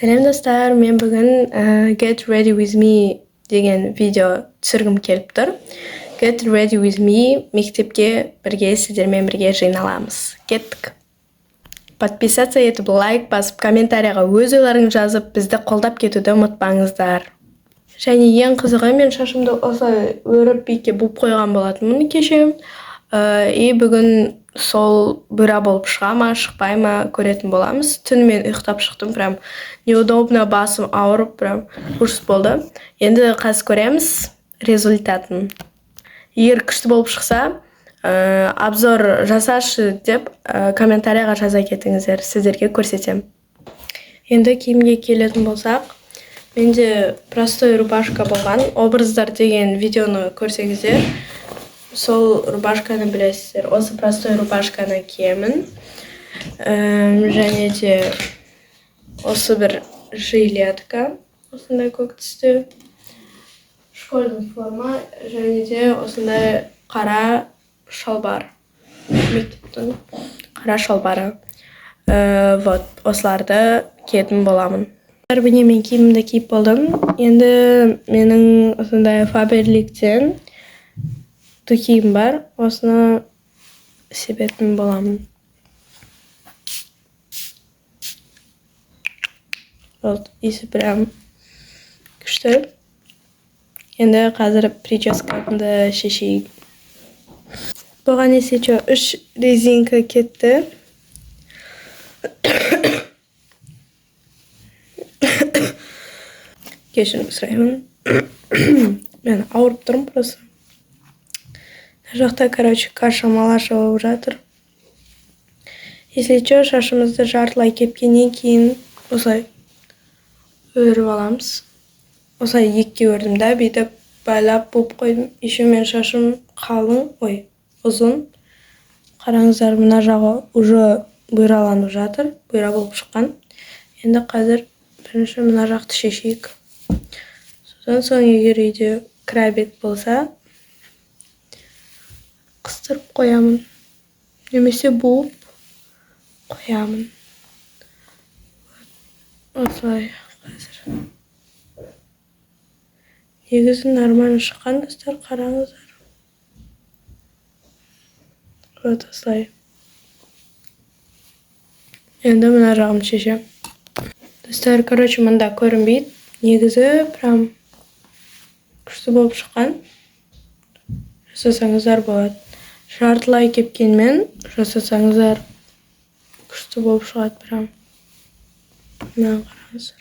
Сәлем достар, мен бүгін Get Ready With Me деген видео түсіргім келіп тұр. Get Ready With Me мектепке бірге сіздермен бірге жиналамыз. Кеттік. Подписаться етіп, лайк басып, комментарияға өз ойларыңызды жазып, бізді қолдап кетуді ұмытпаңыздар. Және ең қызығы, мен шашымды осылай өріп биікке буып қойған болатынмын кеше. Бүгін сол бұйра болып шыға ма, шықпай ма көретін боламыз. Түнімен ұйықтап шықтым, прям неудобно, басым ауырып, прям ужас болды. Енді қазір көреміз результатын. Егер күшті болып шықса, обзор жасашы деп комментарияға жаза кетіңіздер, сіздерге көрсетем. Енді киімге келетін болсақ, менде простой рубашка болған. Образдар деген видеоны көрсеңіздер, сол рубашканы білесіздер. Осы простой рубашканы киемін. Және де осы бір жилетка, осындай көк түсті. Школьный форма, және де осындай қара шалбар. Мектептің қара шалбары. Осыларды киетін боламын. Міне мен киімімді киіп болдым. Енді менің осындай Faberlicтен киім бар. Осыны себетін боламын. Иісі прям күшті. Енді қазір прическамды шешейік. Бұған есече 3 резинка кетті. Кешірім сұраймын. Мен ауырып тұрмын просто. Жақта, каша-малаша болып жатыр. Если что, шашымызды жартылай кепкеннен кейін осылай өріп аламыз. Осылай екіге өрдім да, бүйтіп байлап буып қойдым. Еще мен шашым қалың, ұзын. Қараңыздар, мына жағы уже бұйраланып жатыр, бұйра болып шыққан. Енді қазір бірінші мына жақты шешейік. Содан соң егер үйде крабик болса, қыстырып қоямын. Немесе буып қоямын. Осылай қазір. Негізі нормально шыққан, достар, қараңыздар. Осылай. Енді мына жағым шешем. Достар, мында көрінбейді. Негізі прям күшті болып шыққан. Жасасаңыздар болады. Жартылай кепкенмен жасасаңыздар күшті болып шығады прям. Мына қараңыздар.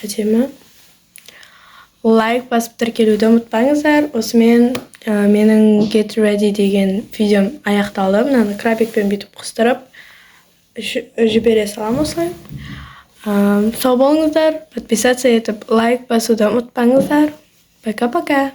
Әдемі. Лайк басып тіркелуді ұмытпаңыздар. Осымен менің Get Ready деген видеом аяқталды. Мынаны крабикпен бүйтіп қыстырып жібере салам осылай. Сау болыңыздар, подписаться етіп, лайк басуды ұмытпаңыздар. Пока-пока.